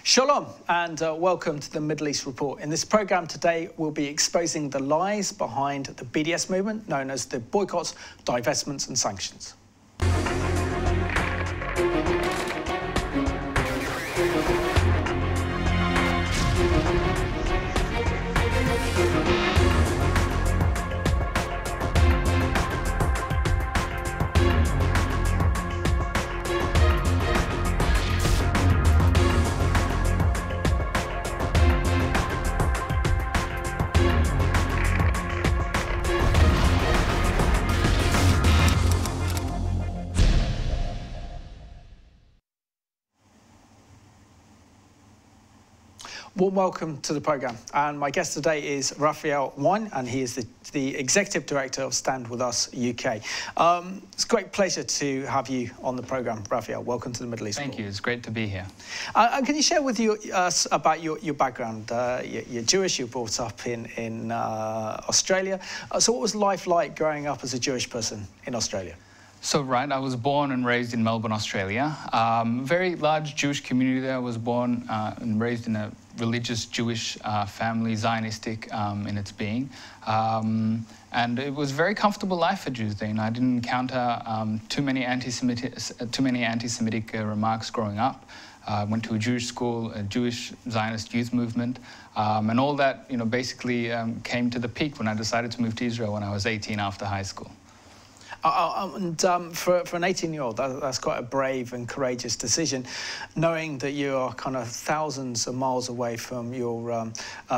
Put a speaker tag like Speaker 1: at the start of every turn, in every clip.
Speaker 1: Shalom and welcome to the Middle East Report. In this programme today, we'll be exposing the lies behind the BDS movement, known as the boycotts, divestments and sanctions. Warm welcome to the programme, and my guest today is Raphael Wein, and he is the Executive Director of StandWithUS UK. It's a great pleasure to have you on the programme, Raphael. Welcome to the Middle East.
Speaker 2: Thank you, it's great to be here.
Speaker 1: And can you share with us about your background? You're Jewish, you were brought up in Australia. So what was life like growing up as a Jewish person in Australia?
Speaker 2: So, right, I was born and raised in Melbourne, Australia. Very large Jewish community there. I was born and raised in a religious Jewish family, Zionistic in its being. And it was a very comfortable life for Jews there. I didn't encounter too many anti-Semitic remarks growing up. I went to a Jewish school, a Jewish Zionist youth movement, and all that, basically came to the peak when I decided to move to Israel when I was 18 after high school.
Speaker 1: And for an 18-year-old, that's quite a brave and courageous decision, knowing that you are kind of thousands of miles away from your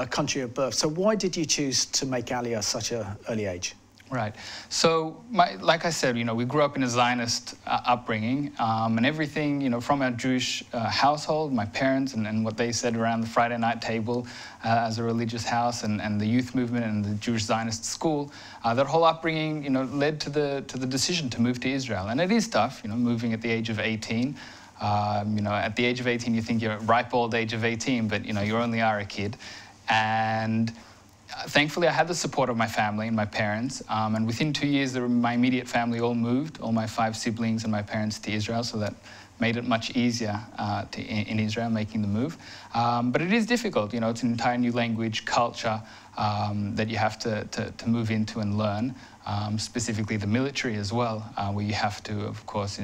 Speaker 1: country of birth. So why did you choose to make Aliyah at such an early age?
Speaker 2: Right. So, like I said, we grew up in a Zionist upbringing, and everything, from our Jewish household, my parents and what they said around the Friday night table as a religious house, and the youth movement and the Jewish Zionist school, that whole upbringing, led to the decision to move to Israel. And it is tough, moving at the age of 18. At the age of 18, you think you're at ripe old age of 18, but, you only are a kid. And thankfully, I had the support of my family and my parents, and within 2 years, my immediate family all moved, all my 5 siblings and my parents, to Israel, so that made it much easier in Israel, making the move. But it is difficult, it's an entire new language, culture that you have to move into and learn, specifically the military as well, where you have to, of course,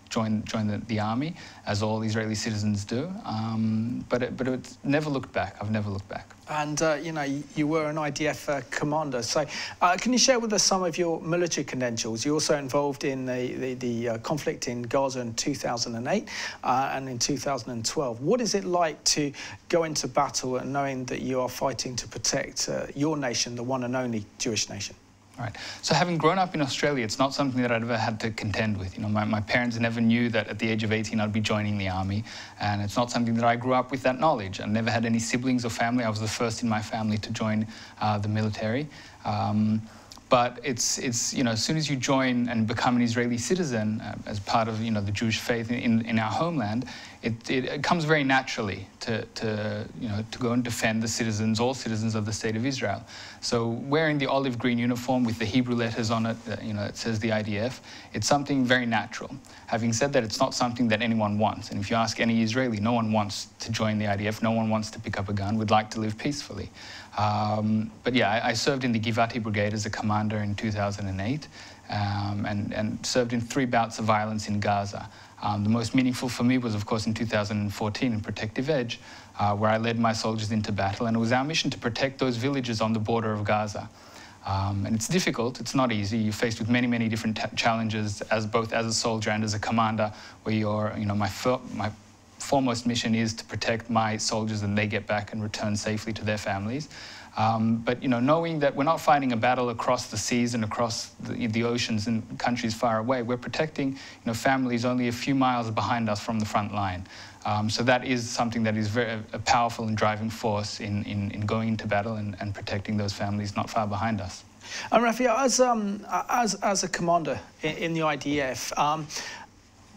Speaker 2: join the army, as all Israeli citizens do. But it's never looked back. I've never looked back.
Speaker 1: And, you were an IDF commander. So can you share with us some of your military credentials? You're also involved in the conflict in Gaza in 2008 and in 2012. What is it like to go into battle and knowing that you are fighting to protect your nation, the one and only Jewish nation?
Speaker 2: Right. So having grown up in Australia, it's not something that I'd ever had to contend with. My parents never knew that at the age of 18 I'd be joining the army, and it's not something that I grew up with that knowledge. I never had any siblings or family. I was the first in my family to join the military. But it's as soon as you join and become an Israeli citizen as part of the Jewish faith in our homeland, it comes very naturally to go and defend the citizens, all citizens of the state of Israel. So wearing the olive green uniform with the Hebrew letters on it, it says the IDF, it's something very natural. Having said that, it's not something that anyone wants. And if you ask any Israeli, no one wants to join the IDF, no one wants to pick up a gun, would like to live peacefully. But yeah, I served in the Givati Brigade as a commander in 2008 and served in 3 bouts of violence in Gaza. The most meaningful for me was, of course, in 2014 in Protective Edge, where I led my soldiers into battle, and it was our mission to protect those villages on the border of Gaza. And it's difficult, it's not easy. You're faced with many, many different challenges, both as a soldier and as a commander, where you're, my foremost mission is to protect my soldiers and they get back and return safely to their families. But knowing that we're not fighting a battle across the seas and across the oceans and countries far away, we're protecting families only a few miles behind us from the front line. So that is something that is very a powerful and driving force in going into battle and protecting those families not far behind us.
Speaker 1: And Raphael, as a commander in the IDF,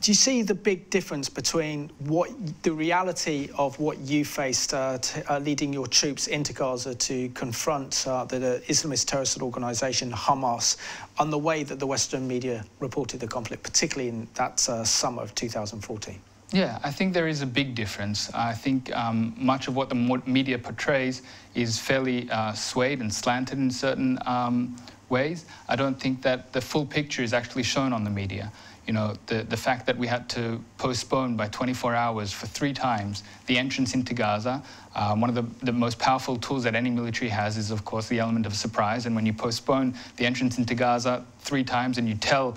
Speaker 1: do you see the big difference between the reality of what you faced leading your troops into Gaza to confront the Islamist terrorist organisation Hamas, and the way that the Western media reported the conflict, particularly in that summer of 2014?
Speaker 2: Yeah, I think there is a big difference. I think much of what the media portrays is fairly swayed and slanted in certain ways. I don't think that the full picture is actually shown on the media. You know, the fact that we had to postpone by 24 hours for 3 times the entrance into Gaza. One of the most powerful tools that any military has is, of course, the element of surprise. And when you postpone the entrance into Gaza 3 times and you tell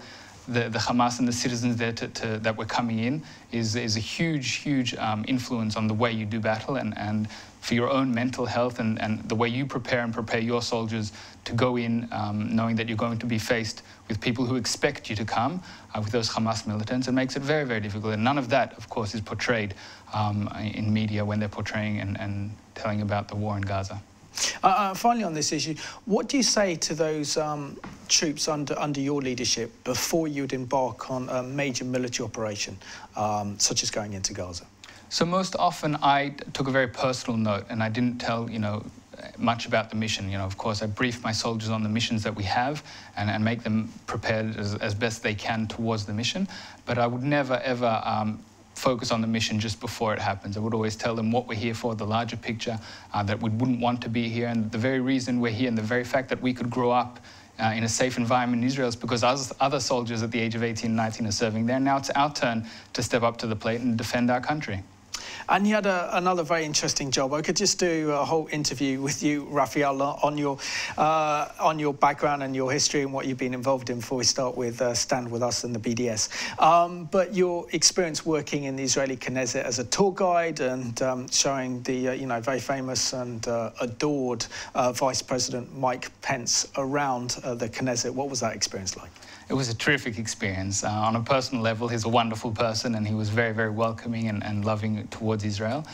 Speaker 2: the Hamas and the citizens there that were coming in is a huge influence on the way you do battle and for your own mental health and the way you prepare your soldiers to go in knowing that you're going to be faced with people who expect you to come with those Hamas militants. It makes it very, very difficult. And none of that, of course, is portrayed in media when they're portraying and telling about the war in Gaza.
Speaker 1: Finally, on this issue, what do you say to those troops under your leadership before you'd embark on a major military operation, such as going into Gaza?
Speaker 2: So most often I took a very personal note, and I didn't tell, you know, much about the mission. You know, of course, I brief my soldiers on the missions that we have and make them prepared as best they can towards the mission. But I would never, ever focus on the mission just before it happens. I would always tell them what we're here for, the larger picture, that we wouldn't want to be here, and the very reason we're here and the very fact that we could grow up in a safe environment in Israel is because other soldiers at the age of 18 and 19 are serving there. Now it's our turn to step up to the plate and defend our country.
Speaker 1: And you had another very interesting job. I could just do a whole interview with you, Raphael, on your background and your history and what you've been involved in before we start with Stand With Us and the BDS. But your experience working in the Israeli Knesset as a tour guide and showing the you know, very famous and adored Vice President Mike Pence around the Knesset, what was that experience like?
Speaker 2: It was a terrific experience. On a personal level, he's a wonderful person and he was very, very welcoming and loving towards Israel.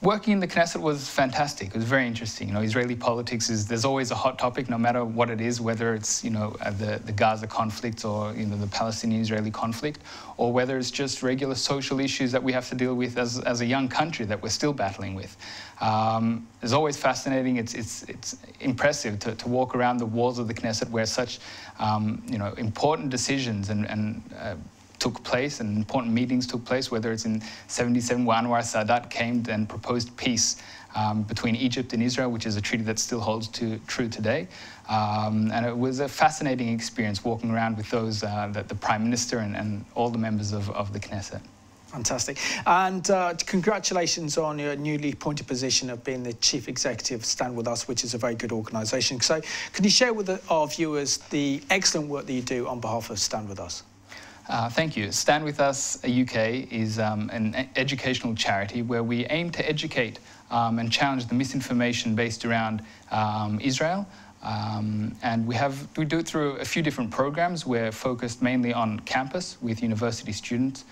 Speaker 2: Working in the Knesset was fantastic. It was very interesting. You know, Israeli politics there's always a hot topic, no matter what it is, whether it's, you know, the Gaza conflict or, you know, the Palestinian-Israeli conflict, or whether it's just regular social issues that we have to deal with as a young country that we're still battling with. It's always fascinating. It's impressive to walk around the walls of the Knesset where such, you know, important decisions and took place and important meetings took place, whether it's in 77 where Anwar Sadat came and proposed peace between Egypt and Israel, which is a treaty that still holds true today. And it was a fascinating experience walking around with those, the Prime Minister and all the members of the Knesset. Fantastic.
Speaker 1: And congratulations on your newly appointed position of being the Chief Executive of Stand With Us, which is a very good organisation. So can you share with our viewers the excellent work that you do on behalf of Stand With Us?
Speaker 2: Thank you. StandWithUS UK is an educational charity where we aim to educate and challenge the misinformation based around Israel. And we do it through a few different programs. We're focused mainly on campus with university students.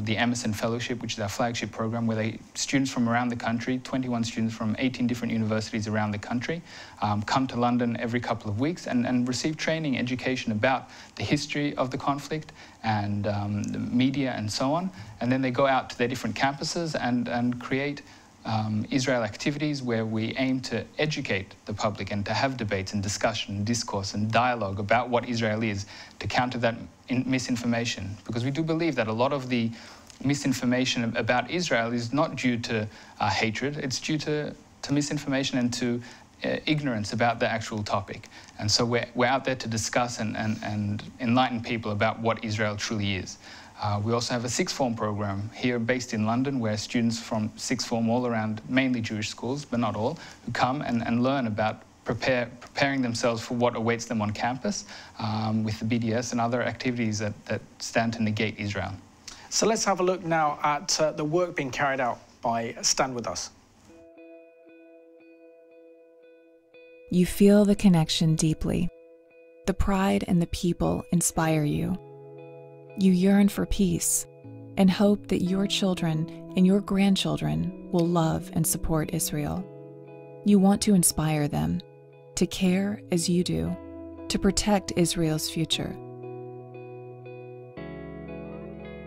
Speaker 2: The Emerson Fellowship, which is our flagship program, where students from around the country, 21 students from 18 different universities around the country, come to London every couple of weeks and receive training, education about the history of the conflict and the media and so on. And then they go out to their different campuses and create Israel activities where we aim to educate the public and to have debates and discussion and discourse and dialogue about what Israel is, to counter that misinformation. Because we do believe that a lot of the misinformation about Israel is not due to hatred, it's due to misinformation and to ignorance about the actual topic. And so we're out there to discuss and enlighten people about what Israel truly is. We also have a sixth form program here based in London where students from sixth form all around, mainly Jewish schools, but not all, who come and learn about preparing themselves for what awaits them on campus with the BDS and other activities that stand to negate Israel.
Speaker 1: So let's have a look now at the work being carried out by Stand With Us.
Speaker 3: You feel the connection deeply. The pride and the people inspire you. You yearn for peace and hope that your children and your grandchildren will love and support Israel. You want to inspire them to care as you do, to protect Israel's future.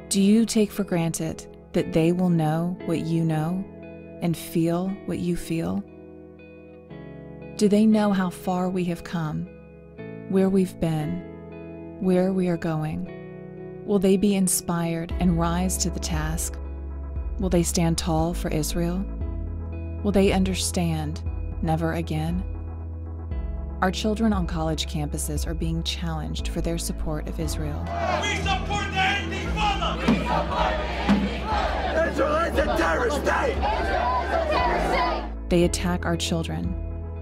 Speaker 3: Do you take for granted that they will know what you know and feel what you feel? Do they know how far we have come, where we've been, where we are going? Will they be inspired and rise to the task? Will they stand tall for Israel? Will they understand never again? Our children on college campuses are being challenged for their support of Israel.
Speaker 4: We support the Anti-Father! We support the Anti-Father! Israel is a terrorist state! Israel is a terrorist state!
Speaker 3: They attack our children,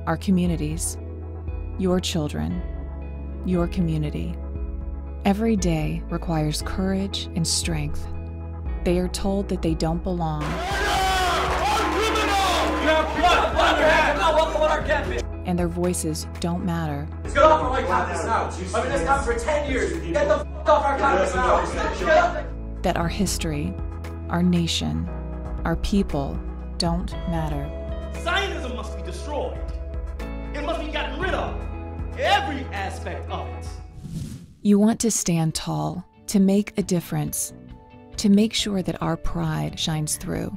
Speaker 3: our communities, your children, your community. Every day requires courage and strength. They are told that they don't belong. And their voices don't matter.
Speaker 5: Let's get off our campus now. I've been in this campus for 10 years. Get the f off our campus now.
Speaker 3: That our history, our nation, our people don't matter.
Speaker 6: Zionism must be destroyed. It must be gotten rid of. Every aspect of it.
Speaker 3: You want to stand tall, to make a difference, to make sure that our pride shines through,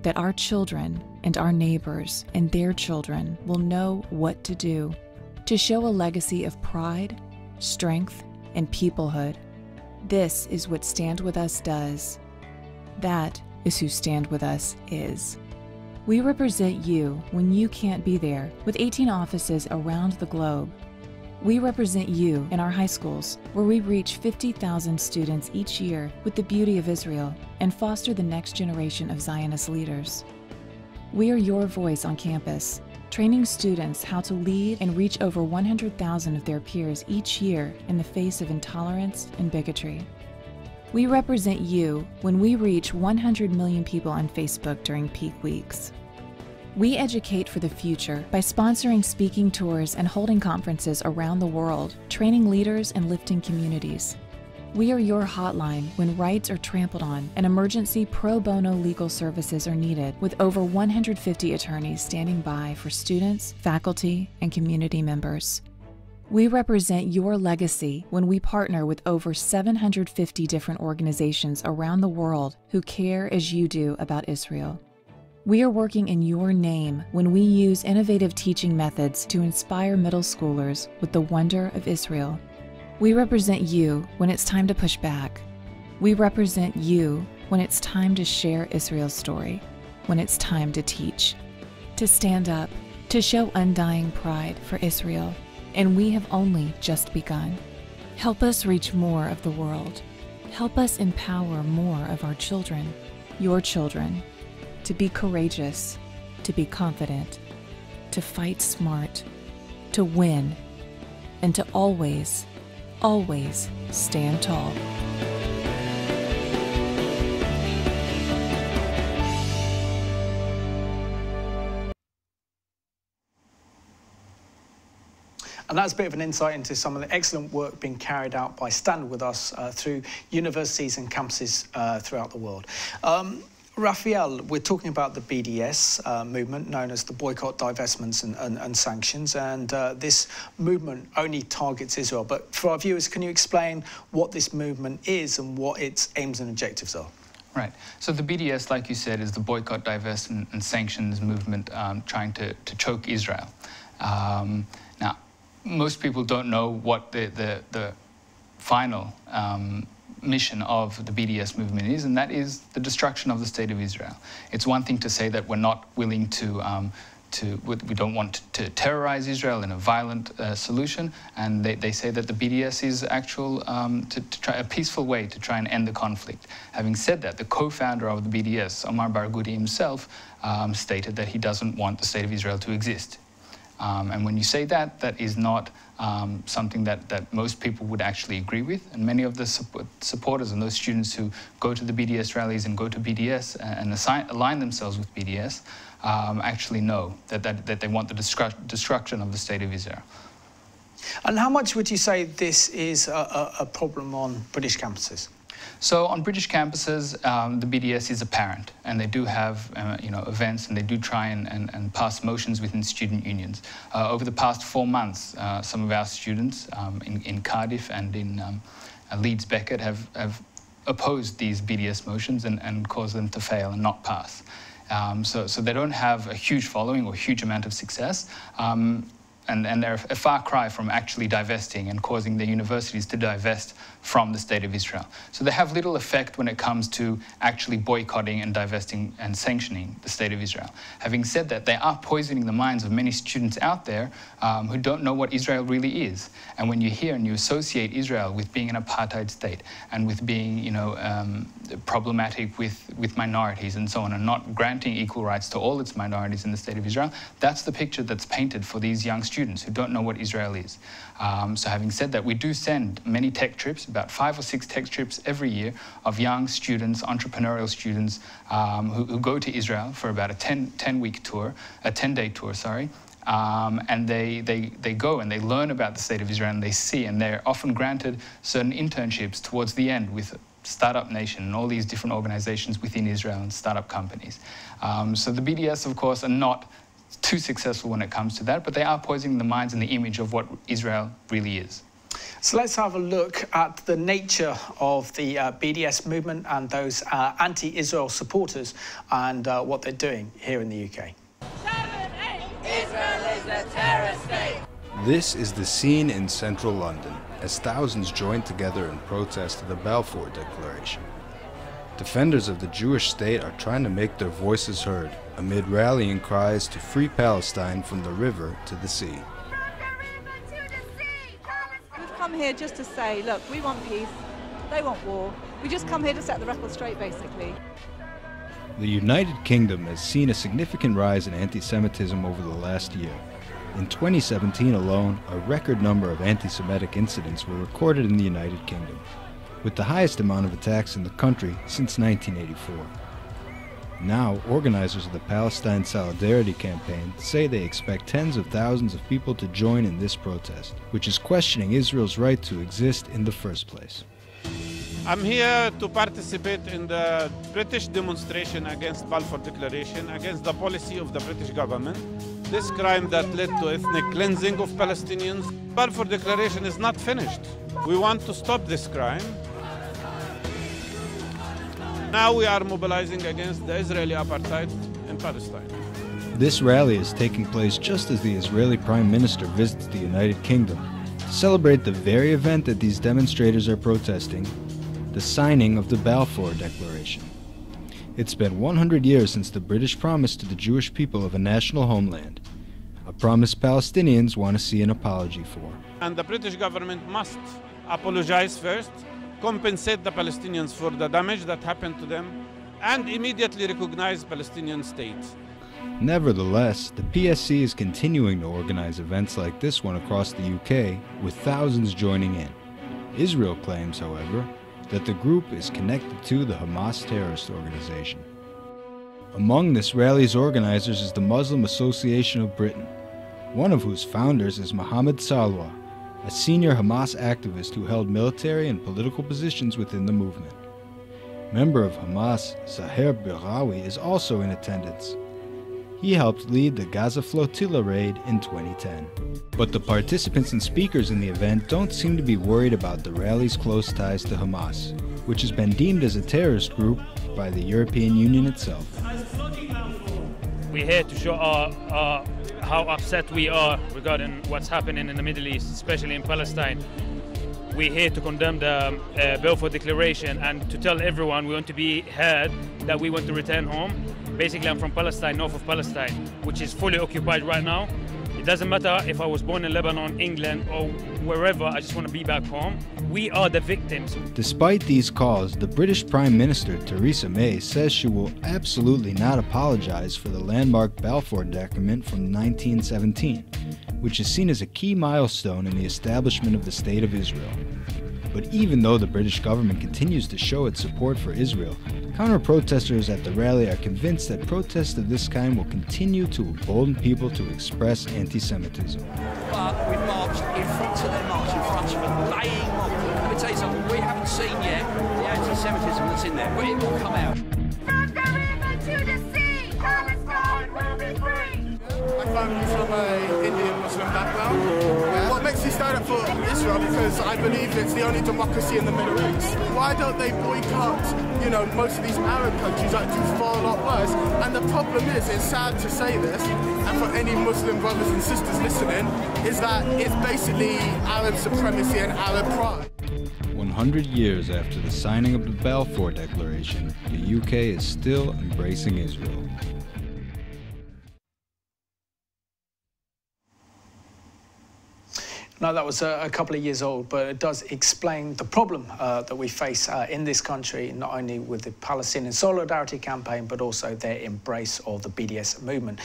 Speaker 3: that our children and our neighbors and their children will know what to do, to show a legacy of pride, strength, and peoplehood. This is what Stand With Us does. That is who Stand With Us is. We represent you when you can't be there, with 18 offices around the globe. We represent you in our high schools, where we reach 50,000 students each year with the beauty of Israel and foster the next generation of Zionist leaders. We are your voice on campus, training students how to lead and reach over 100,000 of their peers each year in the face of intolerance and bigotry. We represent you when we reach 100 million people on Facebook during peak weeks. We educate for the future by sponsoring speaking tours and holding conferences around the world, training leaders and lifting communities. We are your hotline when rights are trampled on and emergency pro bono legal services are needed, with over 150 attorneys standing by for students, faculty, and community members. We represent your legacy when we partner with over 750 different organizations around the world who care as you do about Israel. We are working in your name when we use innovative teaching methods to inspire middle schoolers with the wonder of Israel. We represent you when it's time to push back. We represent you when it's time to share Israel's story, when it's time to teach, to stand up, to show undying pride for Israel. And we have only just begun. Help us reach more of the world. Help us empower more of our children, your children, to be courageous, to be confident, to fight smart, to win, and to always, always stand tall.
Speaker 1: And that's a bit of an insight into some of the excellent work being carried out by Stand With Us through universities and campuses throughout the world. Raphael, we're talking about the BDS movement, known as the Boycott, Divestments and Sanctions, and this movement only targets Israel. But for our viewers, can you explain what this movement is and what its aims and objectives are?
Speaker 2: Right. So the BDS, like you said, is the Boycott, Divestment and Sanctions movement trying to choke Israel. Now, most people don't know what the final mission of the BDS movement is, and that is the destruction of the state of Israel. It's one thing to say that we're not willing we don't want to terrorize Israel in a violent solution, and they say that the BDS is to try a peaceful way to try and end the conflict. Having said that, the co-founder of the BDS, Omar Barghouti himself, stated that he doesn't want the state of Israel to exist. And when you say that, that is not something that most people would actually agree with. And many of the supporters and those students who go to the BDS rallies and go to BDS and align themselves with BDS actually know that they want the destruction of the state of Israel.
Speaker 1: And how much would you say this is a problem on British campuses?
Speaker 2: So on British campuses, the BDS is apparent, and they do have events, and they do try and pass motions within student unions. Over the past 4 months, some of our students in Cardiff and in Leeds Beckett have opposed these BDS motions and caused them to fail and not pass. So they don't have a huge following or a huge amount of success. and they're a far cry from actually divesting and causing the universities to divest from the State of Israel. So they have little effect when it comes to actually boycotting and divesting and sanctioning the State of Israel. Having said that, they are poisoning the minds of many students out there who don't know what Israel really is. And when you hear and you associate Israel with being an apartheid state and with being, you know, problematic with minorities and so on, and not granting equal rights to all its minorities in the State of Israel, that's the picture that's painted for these young students who don't know what Israel is. So having said that, we do send many tech trips, about 5 or 6 tech trips every year of young students, entrepreneurial students who go to Israel for about a 10-week tour, a 10-day tour, sorry. And they go and they learn about the State of Israel, and they see, and they're often granted certain internships towards the end with Startup Nation and all these different organizations within Israel and startup companies. So the BDS, of course, are not too successful when it comes to that, but they are poisoning the minds and the image of what Israel really is.
Speaker 1: So let's have a look at the nature of the BDS movement and those anti-Israel supporters and what they're doing here in the UK.
Speaker 4: Israel is a terrorist state.
Speaker 7: This is the scene in central London as thousands join together in protest of the Balfour Declaration. Defenders of the Jewish state are trying to make their voices heard amid rallying cries to free Palestine from the river to the sea.
Speaker 8: We've come here just to say, look, we want peace, they want war. We just come here to set the record straight, basically.
Speaker 7: The United Kingdom has seen a significant rise in anti-Semitism over the last year. In 2017 alone, a record number of anti-Semitic incidents were recorded in the United Kingdom, with the highest amount of attacks in the country since 1984. Now, organizers of the Palestine Solidarity Campaign say they expect tens of thousands of people to join in this protest, which is questioning Israel's right to exist in the first place.
Speaker 9: I'm here to participate in the British demonstration against Balfour Declaration, against the policy of the British government. This crime that led to ethnic cleansing of Palestinians. Balfour Declaration is not finished. We want to stop this crime. Now we are mobilizing against the Israeli apartheid in Palestine.
Speaker 7: This rally is taking place just as the Israeli Prime Minister visits the United Kingdom to celebrate the very event that these demonstrators are protesting, the signing of the Balfour Declaration. It's been 100 years since the British promised to the Jewish people of a national homeland, a promise Palestinians want to see an apology for.
Speaker 9: And the British government must apologize first, compensate the Palestinians for the damage that happened to them, and immediately recognize Palestinian state.
Speaker 7: Nevertheless, the PSC is continuing to organize events like this one across the UK, with thousands joining in. Israel claims, however, that the group is connected to the Hamas terrorist organization. Among this rally's organizers is the Muslim Association of Britain, one of whose founders is Mohammed Salwa, a senior Hamas activist who held military and political positions within the movement. Member of Hamas, Zahir Birawi, is also in attendance. He helped lead the Gaza Flotilla raid in 2010. But the participants and speakers in the event don't seem to be worried about the rally's close ties to Hamas, which has been deemed as a terrorist group by the European Union itself.
Speaker 10: We're here to show how upset we are regarding what's happening in the Middle East, especially in Palestine. We're here to condemn the Balfour Declaration and to tell everyone we want to be heard, that we want to return home. Basically, I'm from Palestine, north of Palestine, which is fully occupied right now. It doesn't matter if I was born in Lebanon, England, or wherever, I just want to be back home. We are the victims.
Speaker 7: Despite these calls, the British Prime Minister, Theresa May, says she will absolutely not apologize for the landmark Balfour document from 1917, which is seen as a key milestone in the establishment of the State of Israel. But even though the British government continues to show its support for Israel, counter-protesters at the rally are convinced that protests of this kind will continue to embolden people to express anti-Semitism.
Speaker 11: But we've marched in front of them, marched in front of a baying mob. Let me tell you something, we haven't seen yet the anti-Semitism that's in there, but it will come out.
Speaker 4: From the river to the sea, Palestine will be free.
Speaker 12: My family's from an Indian Muslim background. What makes you stand turn up for Israel because I believe it's the only democracy in the Middle East. Why don't they boycott, you know, most of these Arab countries that do far a lot worse? And the problem is, it's sad to say this, and for any Muslim brothers and sisters listening, is that it's basically Arab supremacy and Arab pride.
Speaker 7: 100 years after the signing of the Balfour Declaration, the UK is still embracing Israel.
Speaker 1: Now, that was a couple of years old, but it does explain the problem that we face in this country, not only with the Palestinian Solidarity Campaign, but also their embrace of the BDS movement.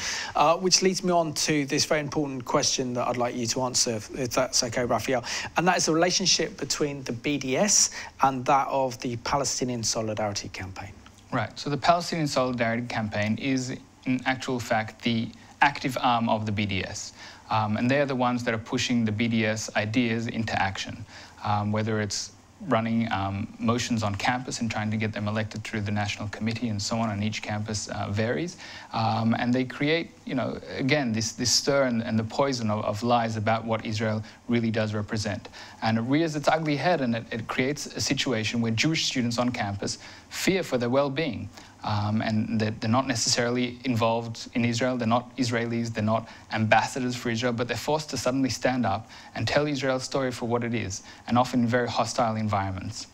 Speaker 1: Which leads me on to this very important question that I'd like you to answer, if that's okay, Raphael. And that is the relationship between the BDS and that of the Palestinian Solidarity Campaign.
Speaker 2: Right, so the Palestinian Solidarity Campaign is, in actual fact, the active arm of the BDS. And they're the ones that are pushing the BDS ideas into action, whether it's running motions on campus and trying to get them elected through the national committee and so on each campus varies. And they create, you know, again, this stir and the poison of lies about what Israel really does represent. And it rears its ugly head, and it creates a situation where Jewish students on campus fear for their well-being. And they're not necessarily involved in Israel, they're not Israelis, they're not ambassadors for Israel, but they're forced to suddenly stand up and tell Israel's story for what it is, and often in very hostile environments.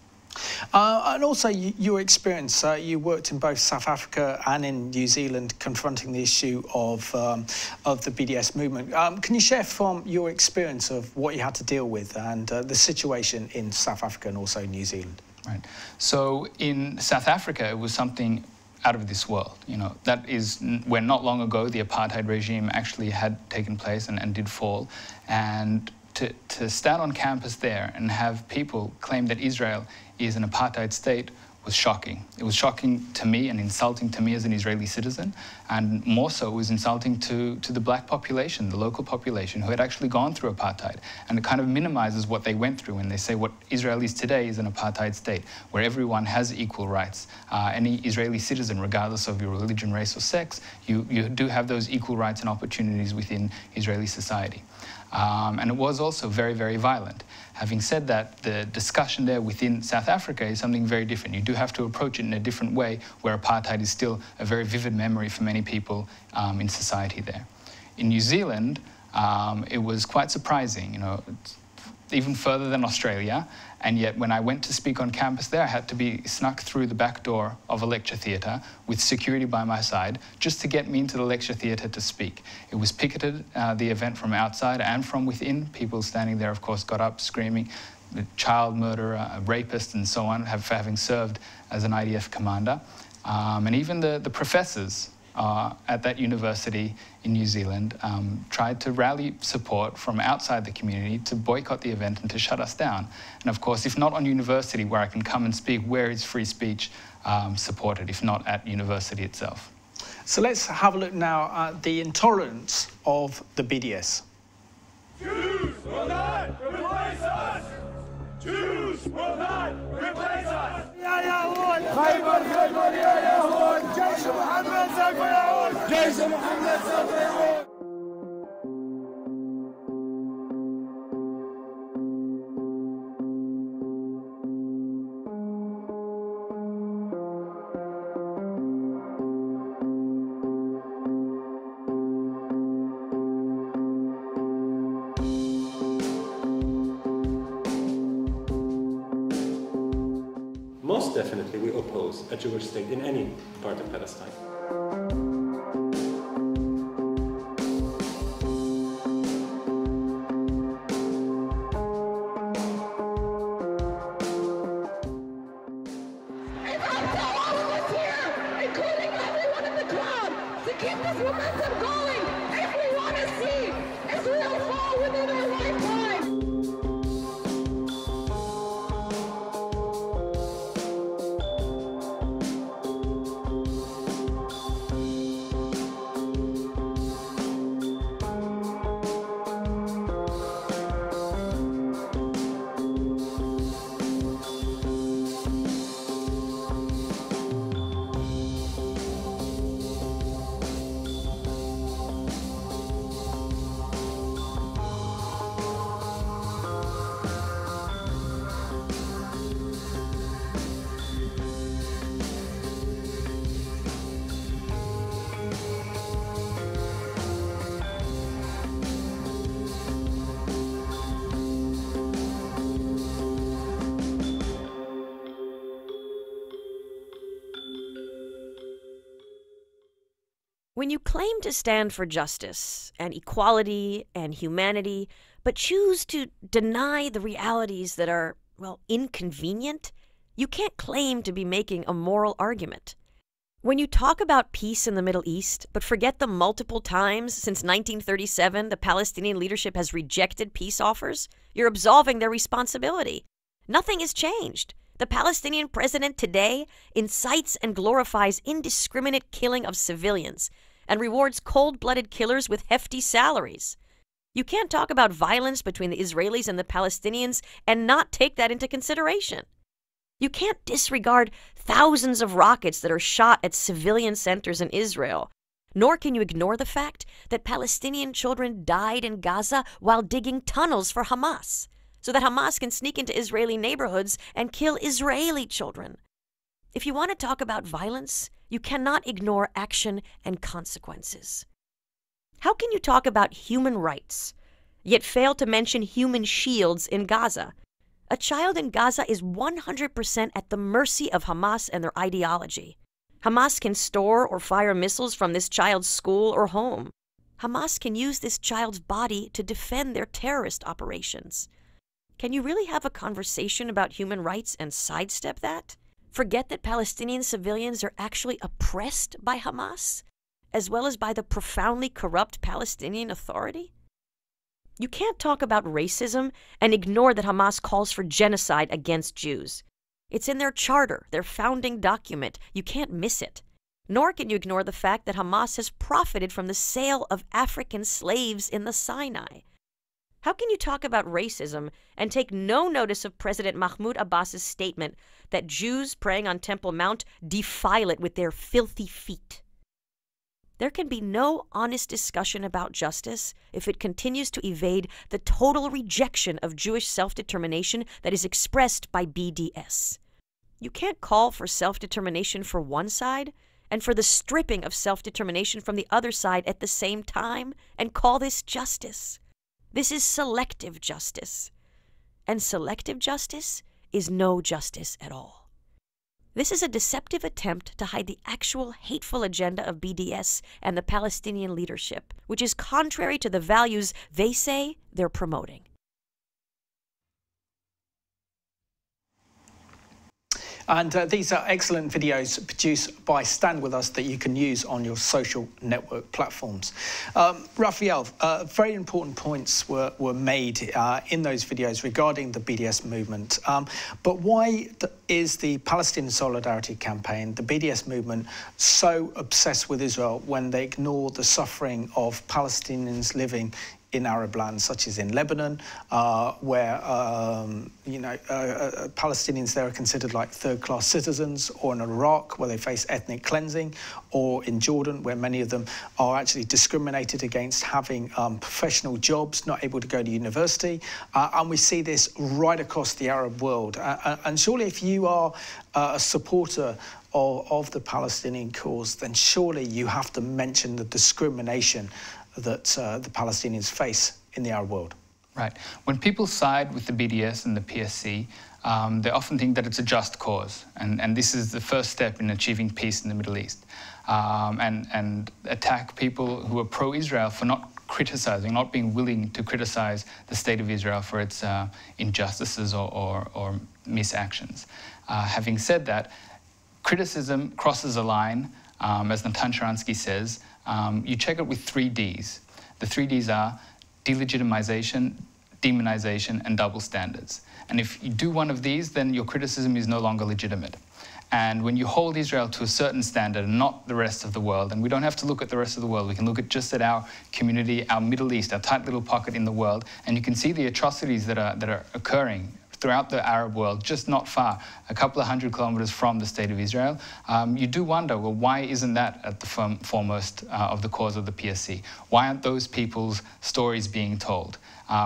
Speaker 1: And also your experience, you worked in both South Africa and in New Zealand confronting the issue of the BDS movement. Can you share from your experience of what you had to deal with and the situation in South Africa and also New Zealand?
Speaker 2: Right. So in South Africa, it was something out of this world. You know, that is where not long ago the apartheid regime actually had taken place and did fall. And to stand on campus there and have people claim that Israel is an apartheid state was shocking. It was shocking to me and insulting to me as an Israeli citizen, and more so it was insulting to the black population, the local population, who had actually gone through apartheid. And it kind of minimizes what they went through when they say what Israel is today is an apartheid state, where everyone has equal rights. Any Israeli citizen, regardless of your religion, race, or sex, you do have those equal rights and opportunities within Israeli society. And it was also very, very violent. Having said that, the discussion there within South Africa is something very different. You do have to approach it in a different way, where apartheid is still a very vivid memory for many people in society there. In New Zealand, it was quite surprising, you know, even further than Australia, and yet when I went to speak on campus there, I had to be snuck through the back door of a lecture theatre with security by my side just to get me into the lecture theatre to speak. It was picketed, the event, from outside and from within. People standing there, of course, got up screaming, the child murderer, a rapist, and so on, for having served as an IDF commander. And even the professors at that university in New Zealand tried to rally support from outside the community to boycott the event and to shut us down. And of course, if not on university where I can come and speak, where is free speech supported, if not at university itself?
Speaker 1: So let's have a look now at the intolerance of the BDS.
Speaker 4: Jews will not replace us! Jews will not replace us! خيبر خيبر يا يهود جيش محمد سوف يعود جيش محمد سوف يعود.
Speaker 13: Most definitely we oppose a Jewish state in any part of Palestine.
Speaker 14: When you claim to stand for justice and equality and humanity, but choose to deny the realities that are, well, inconvenient, you can't claim to be making a moral argument. When you talk about peace in the Middle East, but forget the multiple times since 1937 the Palestinian leadership has rejected peace offers, you're absolving their responsibility. Nothing has changed. The Palestinian president today incites and glorifies indiscriminate killing of civilians and rewards cold-blooded killers with hefty salaries. You can't talk about violence between the Israelis and the Palestinians and not take that into consideration. You can't disregard thousands of rockets that are shot at civilian centers in Israel, nor can you ignore the fact that Palestinian children died in Gaza while digging tunnels for Hamas, so that Hamas can sneak into Israeli neighborhoods and kill Israeli children. If you want to talk about violence, you cannot ignore action and consequences. How can you talk about human rights, yet fail to mention human shields in Gaza? A child in Gaza is 100% at the mercy of Hamas and their ideology. Hamas can store or fire missiles from this child's school or home. Hamas can use this child's body to defend their terrorist operations. Can you really have a conversation about human rights and sidestep that? Forget that Palestinian civilians are actually oppressed by Hamas, as well as by the profoundly corrupt Palestinian Authority? You can't talk about racism and ignore that Hamas calls for genocide against Jews. It's in their charter, their founding document. You can't miss it. Nor can you ignore the fact that Hamas has profited from the sale of African slaves in the Sinai. How can you talk about racism and take no notice of President Mahmoud Abbas's statement that Jews praying on Temple Mount defile it with their filthy feet? There can be no honest discussion about justice if it continues to evade the total rejection of Jewish self-determination that is expressed by BDS. You can't call for self-determination for one side and for the stripping of self-determination from the other side at the same time and call this justice. This is selective justice. And selective justice is no justice at all. This is a deceptive attempt to hide the actual hateful agenda of BDS and the Palestinian leadership, which is contrary to the values they say they're promoting.
Speaker 1: And these are excellent videos produced by StandWithUS that you can use on your social network platforms. Raphael, very important points were made in those videos regarding the BDS movement. But why is the Palestinian Solidarity Campaign, the BDS movement, so obsessed with Israel when they ignore the suffering of Palestinians living in Arab lands, such as in Lebanon, where Palestinians there are considered like third-class citizens, or in Iraq, where they face ethnic cleansing, or in Jordan, where many of them are actually discriminated against having professional jobs, not able to go to university, and we see this right across the Arab world. And surely, if you are a supporter of the Palestinian cause, then surely you have to mention the discrimination that the Palestinians face in the Arab world.
Speaker 2: Right. When people side with the BDS and the PSC, they often think that it's a just cause, and this is the first step in achieving peace in the Middle East, and attack people who are pro-Israel for not criticizing, not being willing to criticize the state of Israel for its injustices or misactions. Having said that, criticism crosses a line, as Natan Sharansky says. You check it with 3 Ds. The 3 Ds are delegitimization, demonization, and double standards. And if you do one of these, then your criticism is no longer legitimate. And when you hold Israel to a certain standard and not the rest of the world, and we don't have to look at the rest of the world, we can look at just at our community, our Middle East, our tight little pocket in the world, and you can see the atrocities that are occurring throughout the Arab world, just not far, a couple of 100 kilometers from the state of Israel. You do wonder, well, why isn't that at the foremost of the cause of the PSC? Why aren't those people's stories being told?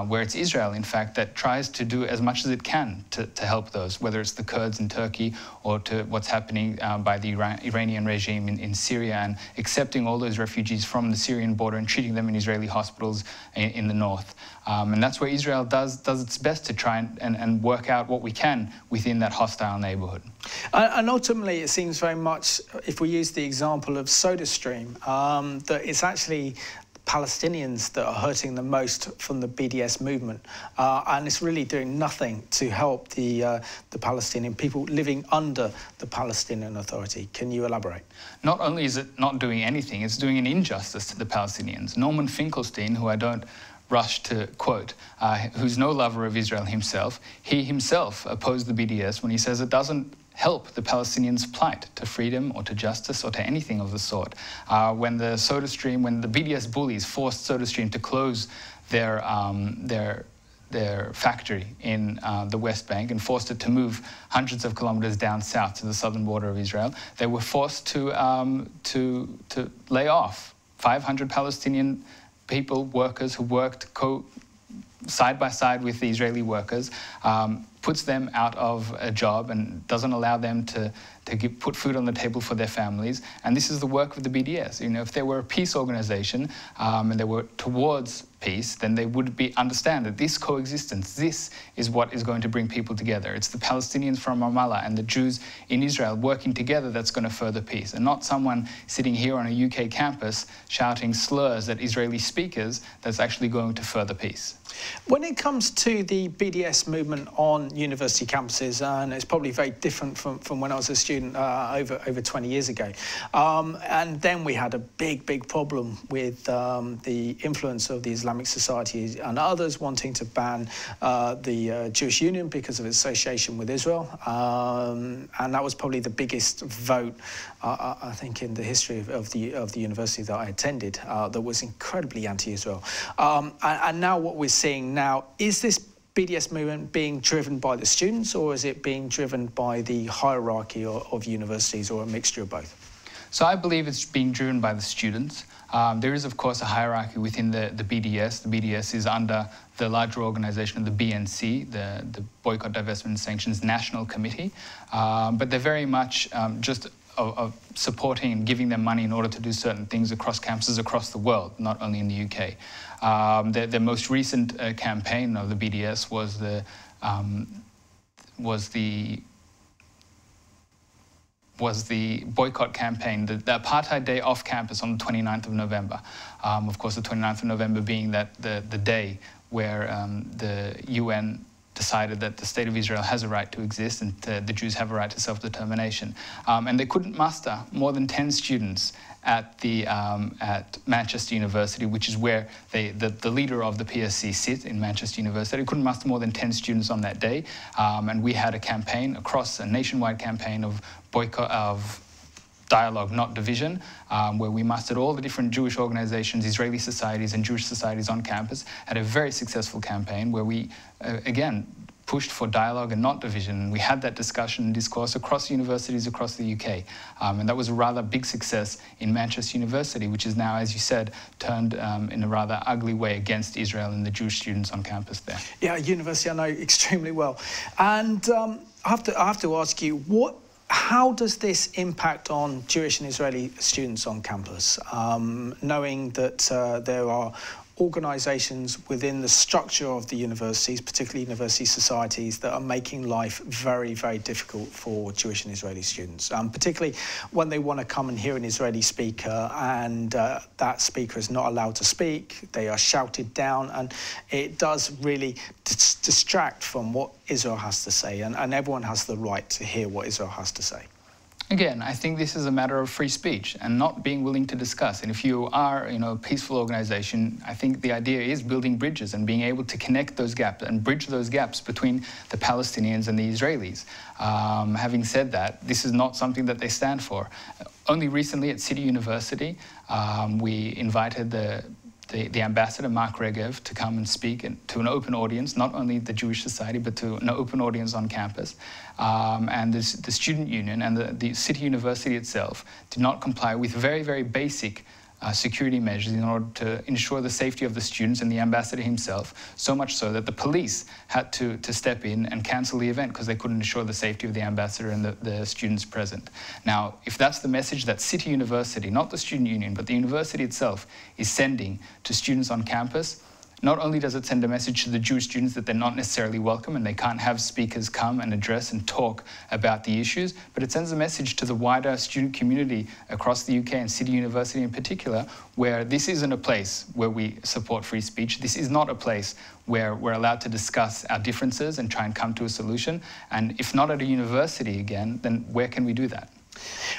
Speaker 2: Where it's Israel, in fact, that tries to do as much as it can to help those, whether it's the Kurds in Turkey or to what's happening by the Iranian regime in Syria, and accepting all those refugees from the Syrian border and treating them in Israeli hospitals in the north. And that's where Israel does its best to try and work out what we can within that hostile neighborhood.
Speaker 1: And ultimately, it seems very much, if we use the example of SodaStream, that it's actually Palestinians that are hurting the most from the BDS movement, and it's really doing nothing to help the Palestinian people living under the Palestinian Authority. Can you elaborate?
Speaker 2: Not only is it not doing anything, it's doing an injustice to the Palestinians. Norman Finkelstein, who I don't rush to quote, who's no lover of Israel himself, he himself opposed the BDS when he says it doesn't help the Palestinians' plight to freedom or to justice or to anything of the sort. When the BDS bullies forced SodaStream to close their factory in the West Bank and forced it to move hundreds of kilometers down south to the southern border of Israel, they were forced to lay off 500 Palestinian people, workers who worked side by side with the Israeli workers, puts them out of a job and doesn't allow them to put food on the table for their families. And this is the work of the BDS. You know, if they were a peace organization and they were towards peace, then they would understand that this coexistence, this is what is going to bring people together. It's the Palestinians from Ramallah and the Jews in Israel working together that's going to further peace, and not someone sitting here on a UK campus shouting slurs at Israeli speakers that's actually going to further peace.
Speaker 1: When it comes to the BDS movement on university campuses, and it's probably very different from when I was a student over 20 years ago, and then we had a big problem with the influence of the Islamic Society and others wanting to ban the Jewish Union because of its association with Israel, and that was probably the biggest vote I think in the history of the university that I attended that was incredibly anti-Israel. And now what we're seeing now, is this BDS movement being driven by the students, or is it being driven by the hierarchy of universities, or a mixture of both?
Speaker 2: So I believe it's being driven by the students. There is, of course, a hierarchy within the BDS. The BDS is under the larger organization of the BNC, the Boycott, Divestment and Sanctions National Committee. But they're very much just of supporting and giving them money in order to do certain things across campuses across the world, not only in the UK. The most recent campaign of the BDS was the boycott campaign, the Apartheid Day off campus on the 29th of November. Of course, the 29th of November being the day where the UN decided that the State of Israel has a right to exist and the Jews have a right to self-determination. And they couldn't muster more than 10 students at Manchester University, which is where the leader of the PSC sits in Manchester University. They couldn't muster more than 10 students on that day. And we had a campaign, a nationwide campaign of boycott, of dialogue, not division, where we mustered all the different Jewish organizations, Israeli societies and Jewish societies on campus, had a very successful campaign where we, again, pushed for dialogue and not division. We had that discussion and discourse across universities across the UK. And that was a rather big success in Manchester University, which is now, as you said, turned in a rather ugly way against Israel and the Jewish students on campus there.
Speaker 1: Yeah, university I know extremely well. And I have to ask you, how does this impact on Jewish and Israeli students on campus, knowing that there are organisations within the structure of the universities, particularly university societies, that are making life very, very difficult for Jewish and Israeli students, particularly when they want to come and hear an Israeli speaker and that speaker is not allowed to speak, they are shouted down, and it does really distract from what Israel has to say, and everyone has the right to hear what Israel has to say.
Speaker 2: Again, I think this is a matter of free speech and not being willing to discuss. And if you are, a peaceful organization, I think the idea is building bridges and being able to connect those gaps and bridge those gaps between the Palestinians and the Israelis. Having said that, this is not something that they stand for. Only recently at City University, we invited the ambassador, Mark Regev, to come and speak to an open audience, not only the Jewish Society, but to an open audience on campus. And the student union and the City University itself did not comply with very, very basic security measures in order to ensure the safety of the students and the ambassador himself, so much so that the police had to step in and cancel the event because they couldn't ensure the safety of the ambassador and the students present. Now, if that's the message that City University, not the student union, but the university itself is sending to students on campus, not only does it send a message to the Jewish students that they're not necessarily welcome and they can't have speakers come and address and talk about the issues, but it sends a message to the wider student community across the UK and City University in particular, where this isn't a place where we support free speech. This is not a place where we're allowed to discuss our differences and try and come to a solution. And if not at a university again, then where can we do that?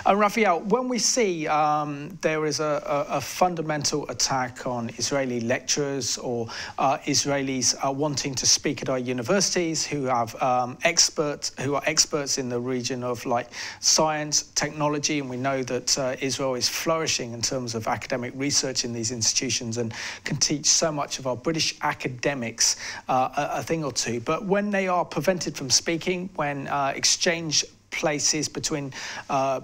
Speaker 1: Raphael, when we see there is a fundamental attack on Israeli lecturers or Israelis wanting to speak at our universities who have who are experts in the region of like science, technology, and we know that Israel is flourishing in terms of academic research in these institutions and can teach so much of our British academics a thing or two. But when they are prevented from speaking, when exchange places between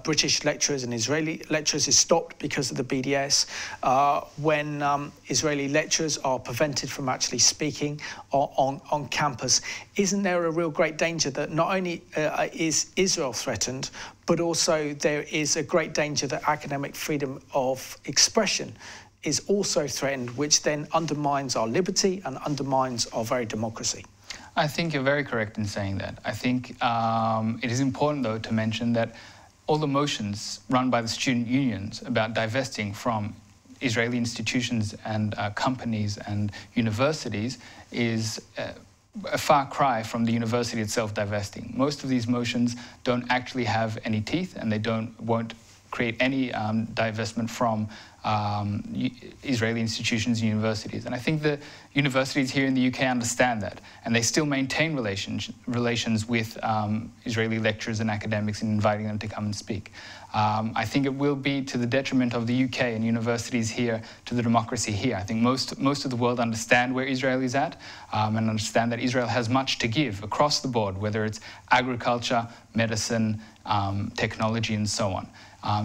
Speaker 1: British lecturers and Israeli lecturers is stopped because of the BDS, when Israeli lecturers are prevented from actually speaking on campus, isn't there a real great danger that not only is Israel threatened, but also there is a great danger that academic freedom of expression is also threatened, which then undermines our liberty and undermines our very democracy?
Speaker 2: I think you're very correct in saying that. I think it is important, though, to mention that all the motions run by the student unions about divesting from Israeli institutions and companies and universities is a far cry from the university itself divesting. Most of these motions don't actually have any teeth, and they won't create any divestment from Israeli institutions and universities. And I think the universities here in the UK understand that, and they still maintain relations with Israeli lecturers and academics in inviting them to come and speak. I think it will be to the detriment of the UK and universities here, to the democracy here. I think most of the world understand where Israel is at and understand that Israel has much to give across the board, whether it's agriculture, medicine, technology, and so on.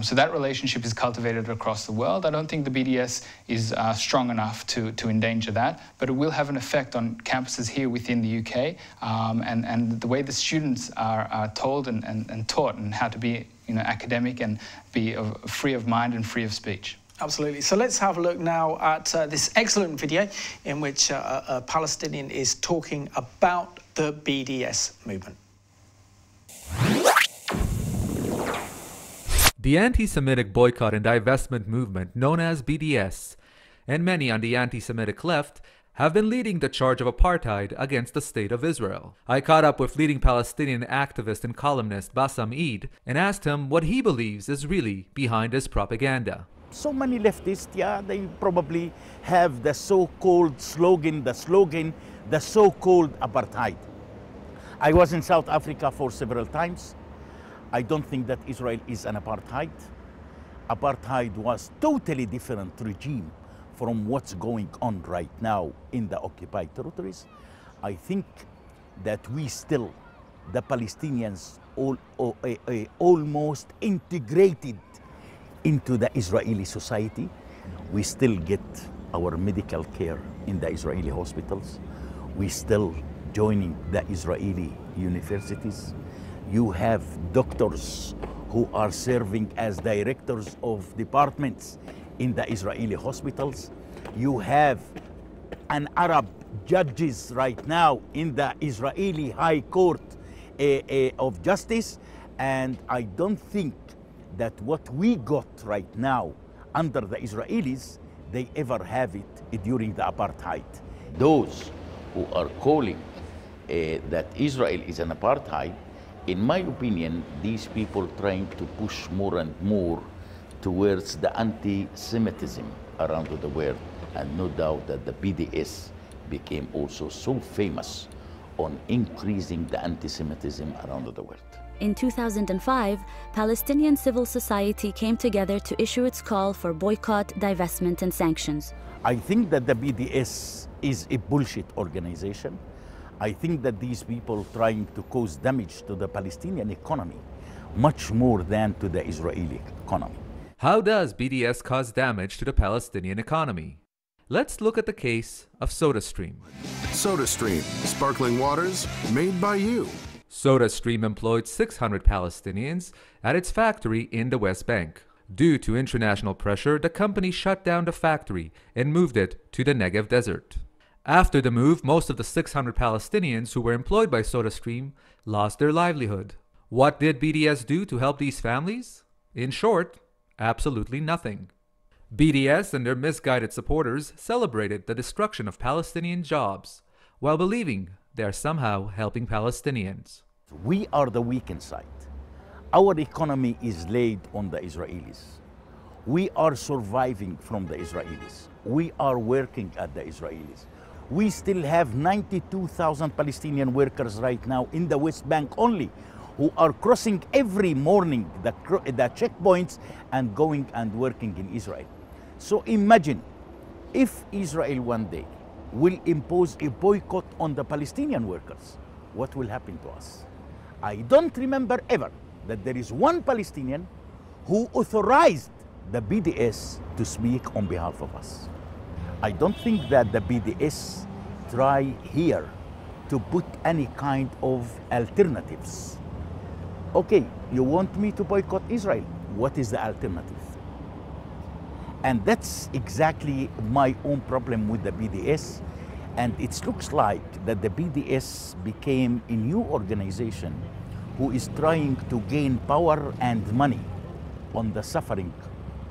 Speaker 2: So that relationship is cultivated across the world. I don't think the BDS is strong enough to endanger that, but it will have an effect on campuses here within the UK and the way the students are told and taught and how to be academic and be free of mind and free of speech.
Speaker 1: Absolutely. So let's have a look now at this excellent video in which a Palestinian is talking about the BDS movement.
Speaker 15: The anti-Semitic boycott and divestment movement known as BDS, and many on the anti-Semitic left, have been leading the charge of apartheid against the State of Israel. I caught up with leading Palestinian activist and columnist Bassam Eid and asked him what he believes is really behind his propaganda.
Speaker 16: So many leftists, yeah, they probably have the so-called slogan, the so-called apartheid. I was in South Africa for several times. I don't think that Israel is an apartheid. Apartheid was totally different regime from what's going on right now in the occupied territories. I think that we still, the Palestinians, almost integrated into the Israeli society. We still get our medical care in the Israeli hospitals. We still joining the Israeli universities. You have doctors who are serving as directors of departments in the Israeli hospitals. You have an Arab judges right now in the Israeli High Court of Justice, and I don't think that what we got right now under the Israelis, they ever have it during the apartheid.
Speaker 17: Those who are calling that Israel is an apartheid, in my opinion, these people trying to push more and more towards the anti-Semitism around the world, and no doubt that the BDS became also so famous on increasing the anti-Semitism around the world.
Speaker 18: In 2005, Palestinian civil society came together to issue its call for boycott, divestment, and sanctions.
Speaker 16: I think that the BDS is a bullshit organization. I think that these people trying to cause damage to the Palestinian economy much more than to the Israeli economy.
Speaker 15: How does BDS cause damage to the Palestinian economy? Let's look at the case of SodaStream.
Speaker 19: SodaStream, sparkling waters made by you.
Speaker 15: SodaStream employed 600 Palestinians at its factory in the West Bank. Due to international pressure, the company shut down the factory and moved it to the Negev desert. After the move, most of the 600 Palestinians who were employed by SodaStream lost their livelihood. What did BDS do to help these families? In short, absolutely nothing. BDS and their misguided supporters celebrated the destruction of Palestinian jobs while believing they are somehow helping Palestinians.
Speaker 16: We are the weakened side. Our economy is laid on the Israelis. We are surviving from the Israelis. We are working at the Israelis. We still have 92,000 Palestinian workers right now in the West Bank only, who are crossing every morning the checkpoints and going and working in Israel. So imagine if Israel one day will impose a boycott on the Palestinian workers, what will happen to us? I don't remember ever that there is one Palestinian who authorized the BDS to speak on behalf of us. I don't think that the BDS try here to put any kind of alternatives. Okay, you want me to boycott Israel? What is the alternative? And that's exactly my own problem with the BDS. And it looks like that the BDS became a new organization who is trying to gain power and money on the suffering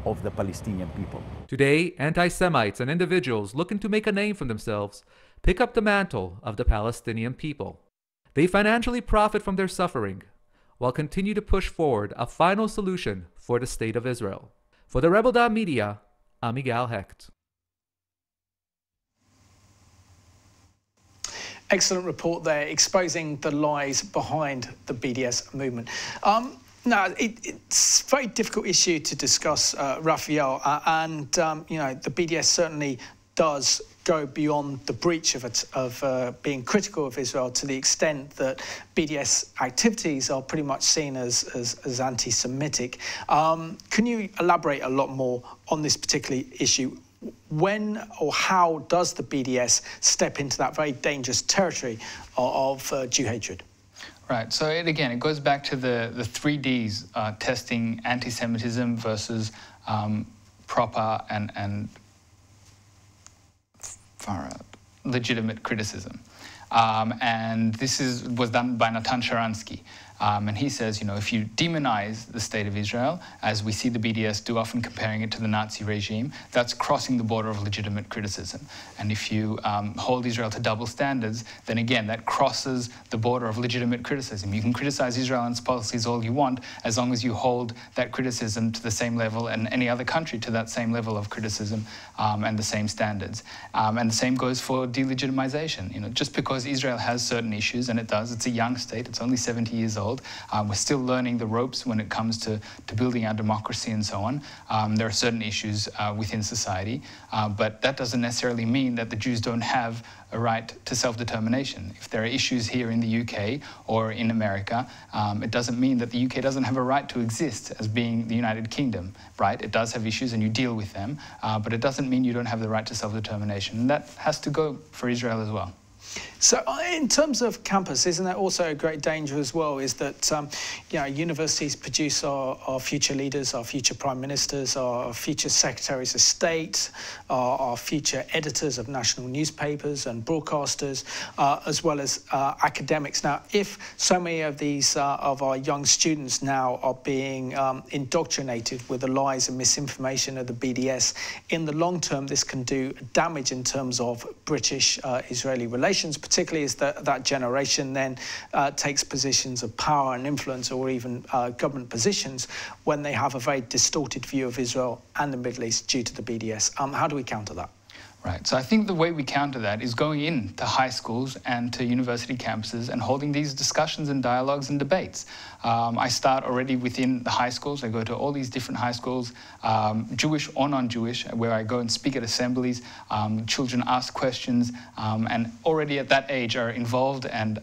Speaker 16: of the Palestinian people.
Speaker 15: Today, anti-Semites and individuals looking to make a name for themselves pick up the mantle of the Palestinian people. They financially profit from their suffering, while continue to push forward a final solution for the State of Israel. For the Rebel Media, I'm Miguel Hecht.
Speaker 1: Excellent report there, exposing the lies behind the BDS movement. Now, it's a very difficult issue to discuss, Raphael, and you know, the BDS certainly does go beyond the breach of being critical of Israel to the extent that BDS activities are pretty much seen as anti-Semitic. Can you elaborate a lot more on this particular issue? When or how does the BDS step into that very dangerous territory of Jew hatred?
Speaker 2: Right, so it goes back to the 3 Ds, testing anti-Semitism versus proper and legitimate criticism. And this was done by Natan Sharansky. And he says, you know, if you demonize the State of Israel, as we see the BDS do, often comparing it to the Nazi regime, that's crossing the border of legitimate criticism. And if you hold Israel to double standards, then again, that crosses the border of legitimate criticism. You can criticize Israel and its policies all you want, as long as you hold that criticism to the same level and any other country to that same level of criticism and the same standards. And the same goes for delegitimization. You know, just because Israel has certain issues, and it does, it's a young state, it's only 70 years old, we're still learning the ropes when it comes to building our democracy and so on. There are certain issues within society, but that doesn't necessarily mean that the Jews don't have a right to self-determination. If there are issues here in the UK or in America, it doesn't mean that the UK doesn't have a right to exist as being the United Kingdom, right? It does have issues and you deal with them, but it doesn't mean you don't have the right to self-determination. And that has to go for Israel as well.
Speaker 1: So in terms of campus, isn't that also a great danger as well, is that you know, universities produce our future leaders, our future prime ministers, our future secretaries of state, our future editors of national newspapers and broadcasters, as well as academics. Now, if so many of these of our young students now are being indoctrinated with the lies and misinformation of the BDS, in the long term, this can do damage in terms of British-Israeli relations, particularly as that generation then takes positions of power and influence, or even government positions, when they have a very distorted view of Israel and the Middle East due to the BDS. How do we counter that?
Speaker 2: Right, so I think the way we counter that is going into high schools and to university campuses and holding these discussions and dialogues and debates. I start already within the high schools. I go to all these different high schools, Jewish or non-Jewish, where I go and speak at assemblies. Children ask questions and already at that age are involved and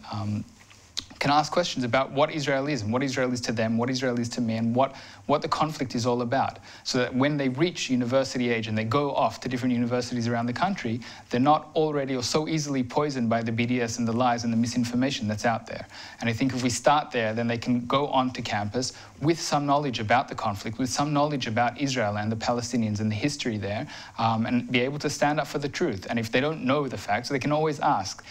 Speaker 2: can ask questions about what Israel is and what Israel is to them, what Israel is to me, and what the conflict is all about. So that when they reach university age and they go off to different universities around the country, they're not already or so easily poisoned by the BDS and the lies and the misinformation that's out there. And I think if we start there, then they can go onto campus with some knowledge about the conflict, with some knowledge about Israel and the Palestinians and the history there, and be able to stand up for the truth. And if they don't know the facts, they can always ask.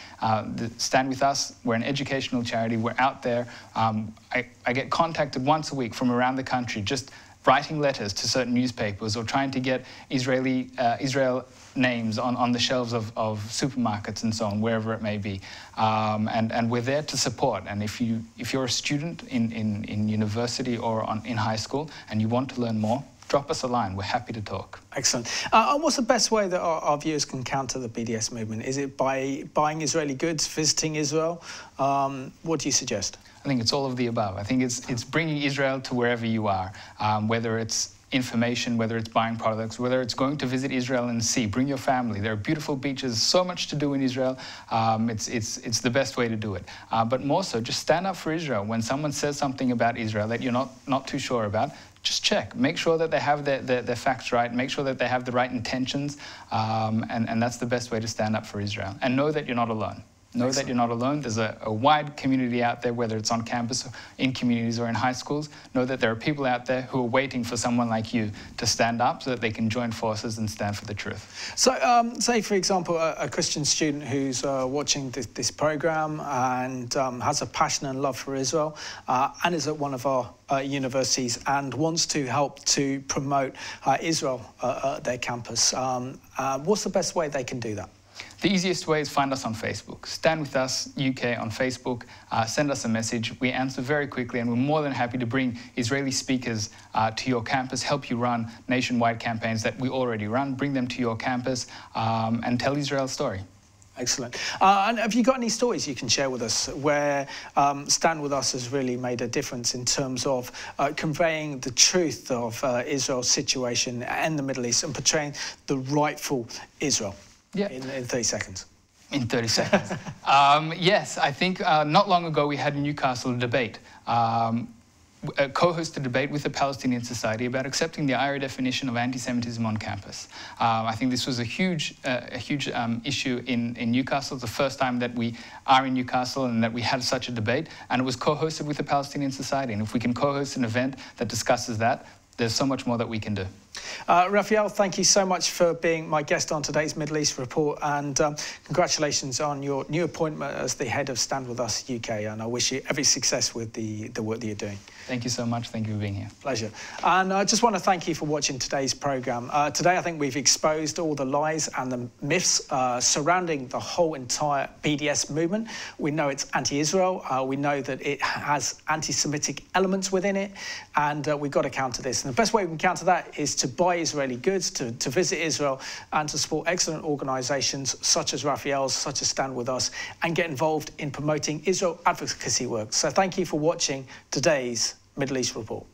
Speaker 2: Stand With Us, we're an educational charity, we're out there. I get contacted once a week from around the country, just writing letters to certain newspapers or trying to get Israel names on the shelves of supermarkets and so on, wherever it may be. And we're there to support. And if you're a student in university or in high school and you want to learn more, drop us a line. We're happy to talk.
Speaker 1: Excellent. And what's the best way that our viewers can counter the BDS movement? Is it by buying Israeli goods, visiting Israel? What do you suggest?
Speaker 2: I think it's all of the above. I think it's bringing Israel to wherever you are, whether it's information, whether it's buying products, whether it's going to visit Israel and see. Bring your family. There are beautiful beaches, so much to do in Israel. It's the best way to do it. But more so, just stand up for Israel. When someone says something about Israel that you're not too sure about, just check. Make sure that they have their facts right. Make sure that they have the right intentions. And that's the best way to stand up for Israel. And know that you're not alone. Know that you're not alone. There's a wide community out there, whether it's on campus, or in communities, or in high schools. Know that there are people out there who are waiting for someone like you to stand up so that they can join forces and stand for the truth.
Speaker 1: So, say, for example, a Christian student who's watching this programme and has a passion and love for Israel and is at one of our universities and wants to help to promote Israel at their campus. What's the best way they can do that?
Speaker 2: The easiest way is find us on Facebook. StandWithUS UK on Facebook. Send us a message. We answer very quickly, and we're more than happy to bring Israeli speakers to your campus, help you run nationwide campaigns that we already run, bring them to your campus, and tell Israel's story.
Speaker 1: Excellent. And have you got any stories you can share with us where Stand With Us has really made a difference in terms of conveying the truth of Israel's situation in the Middle East and portraying the rightful Israel?
Speaker 2: Yeah.
Speaker 1: In 30 seconds.
Speaker 2: In 30 seconds. Yes, I think not long ago we had in Newcastle a debate, a co-hosted debate with the Palestinian Society about accepting the IRA definition of anti-Semitism on campus. I think this was a huge issue in Newcastle. It's the first time that we are in Newcastle and that we had such a debate, and it was co-hosted with the Palestinian Society. And if we can co-host an event that discusses that, there's so much more that we can do.
Speaker 1: Raphael, thank you so much for being my guest on today's Middle East Report, and congratulations on your new appointment as the head of Stand With Us UK, and I wish you every success with the work that you're doing.
Speaker 2: Thank you so much. Thank you for being here.
Speaker 1: Pleasure. And I just want to thank you for watching today's programme. Today I think we've exposed all the lies and the myths surrounding the whole entire BDS movement. We know it's anti-Israel. We know that it has anti-Semitic elements within it, and we've got to counter this. And the best way we can counter that is to buy Israeli goods, to visit Israel, and to support excellent organisations such as Raphael's, such as Stand With Us, and get involved in promoting Israel advocacy work. So thank you for watching today's Middle East Report.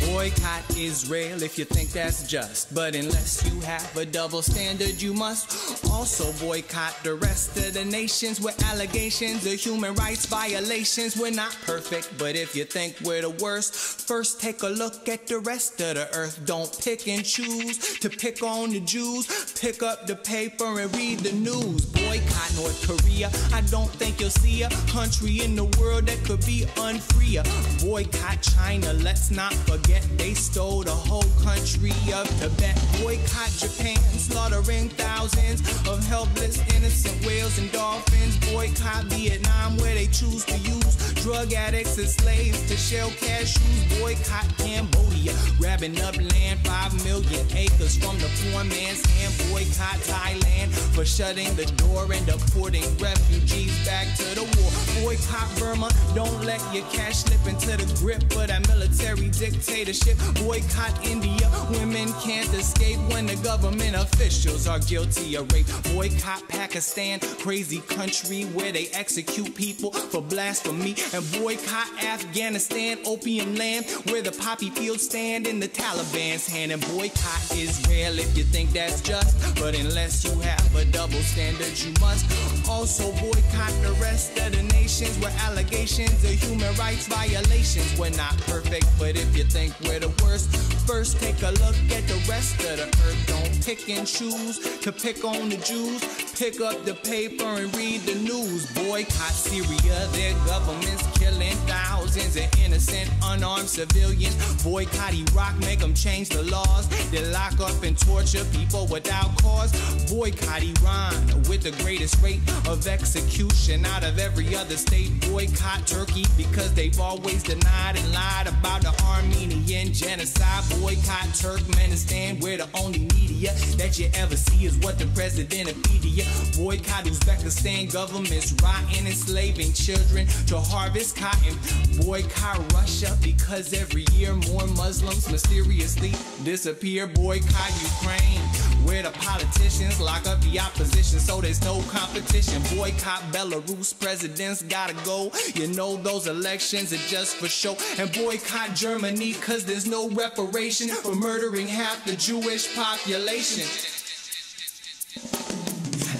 Speaker 20: Boycott Israel if you think that's just. But unless you have a double standard, you must also boycott the rest of the nations with allegations of human rights violations. We're not perfect, but if you think we're the worst, first take a look at the rest of the earth. Don't pick and choose to pick on the Jews. Pick up the paper and read the news. Boycott North Korea. I don't think you'll see a country in the world that could be unfreer. Boycott China. Let's not forget they stole the whole country of Tibet. Boycott Japan, slaughtering thousands of helpless innocent whales and dolphins. Boycott Vietnam, where they choose to use drug addicts as slaves to shell cashews. Boycott Cambodia, grabbing up land 5 million acres from the poor man's hand. Boycott Thailand for shutting the door war and deporting refugees back to the war. Boycott Burma, don't let your cash slip into the grip of that military dictatorship. Boycott India, women can't escape when the government officials are guilty of rape. Boycott Pakistan, crazy country where they execute people for blasphemy. And boycott Afghanistan, opium land where the poppy fields stand in the Taliban's hand. And boycott Israel if you think that's just, but unless you have a double standard you must also boycott the rest of the nations where allegations of human rights violations. We're not perfect, but if you think we're the worst, first take a look at the rest of the earth. Don't pick and choose to pick on the Jews. Pick up the paper and read the news. Boycott Syria, their government's killing thousands of innocent unarmed civilians. Boycott Iraq, make them change the laws. They lock up and torture people without cause. Boycott Iran with the greatest rate of execution out of every other state. Boycott Turkey because they've always denied and lied about the Armenian genocide. Boycott Turkmenistan where the only media that you ever see is what the president will feed you. Boycott Uzbekistan, government's rotting, enslaving children to harvest cotton. Boycott Russia because every year more Muslims mysteriously disappear. Boycott Ukraine where the politicians lock up the opposition so there's no competition. Boycott Belarus, presidents gotta go. You know those elections are just for show. And boycott Germany cause there's no reparation for murdering half the Jewish population.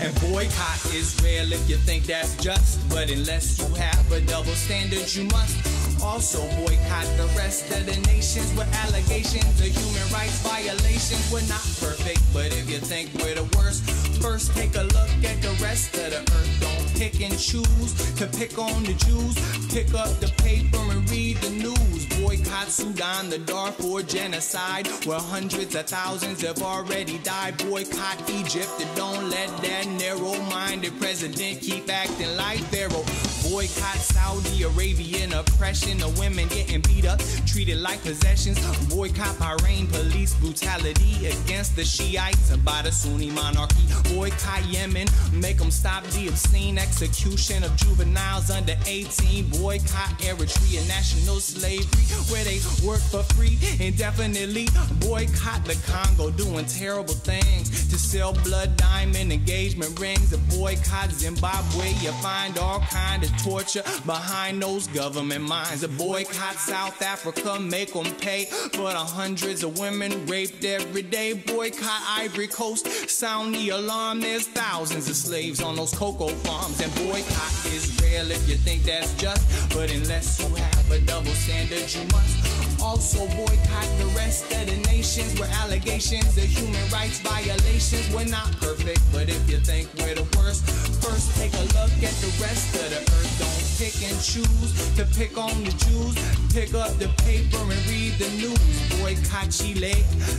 Speaker 20: And boycott Israel if you think that's just, but unless you have a double standard you must also boycott the rest of the nations with allegations of human rights violations. We're not perfect, but if you think we're the worst, first take a look at the rest of the earth. Don't pick and choose to pick on the Jews. Pick up the paper and read the news. Boycott Sudan, the Darfur genocide where hundreds of thousands have already died. Boycott Egypt, and don't let that narrow-minded president keep acting like Pharaoh. Boycott Saudi Arabian oppression, the women getting beat up, treated like possessions. Boycott Bahrain, police brutality against the Shiites by the Sunni monarchy. Boycott Yemen, make them stop the obscene execution of juveniles under 18. Boycott Eritrea, national slavery where they work for free indefinitely. Boycott the Congo, doing terrible things to sell blood, diamond, engagement rings. Boycott Zimbabwe, you find all kind of torture behind those government minds. Boycott South Africa, make them pay for the hundreds of women raped every day. Boycott Ivory Coast, sound the alarm, there's thousands of slaves on those cocoa farms. And boycott Israel if you think that's just, but unless you have a double standard you must also boycott the rest of the nations where allegations of human rights violations. We're not perfect, but if you think we're the worst, first take a look at the rest of the earth. Don't pick and choose to pick on the Jews. Pick up the paper and read the news. Boycott Chile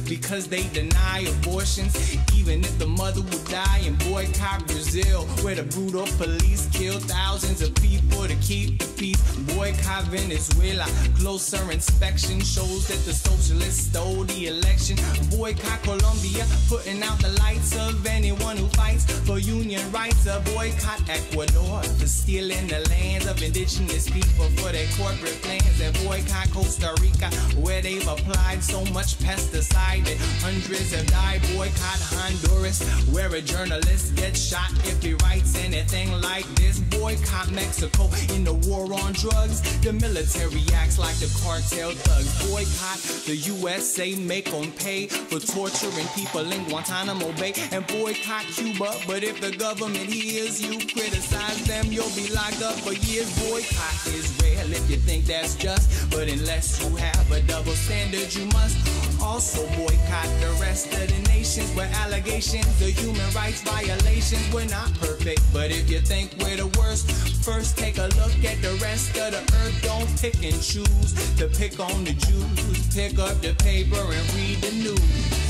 Speaker 20: because they deny abortions even if the mother would die. And boycott Brazil where the brutal police kill thousands of people to keep the peace. Boycott Venezuela, closer inspection shows that the socialists stole the election. Boycott Colombia, putting out the lights of anyone who fights for union rights. Boycott Ecuador for stealing the lands of indigenous people for their corporate plans. And boycott Costa Rica where they've applied so much pesticide that hundreds have died. Boycott Honduras where a journalist gets shot if he writes anything like this. Boycott Mexico in the war on drugs. The military acts like the cartel thugs. Boycott the USA, make them pay for torturing people in Guantanamo Bay. And boycott Cuba, but if the government hears you criticize them, you'll be locked up for years. Boycott Israel if you think that's just, but unless you have a double standard you must also boycott the rest of the nations where allegations of human rights violations. We're not perfect, but if you think we're the worst, first take a look at the rest of the earth. Don't pick and choose to pick on the Jews. Pick up the paper and read the news.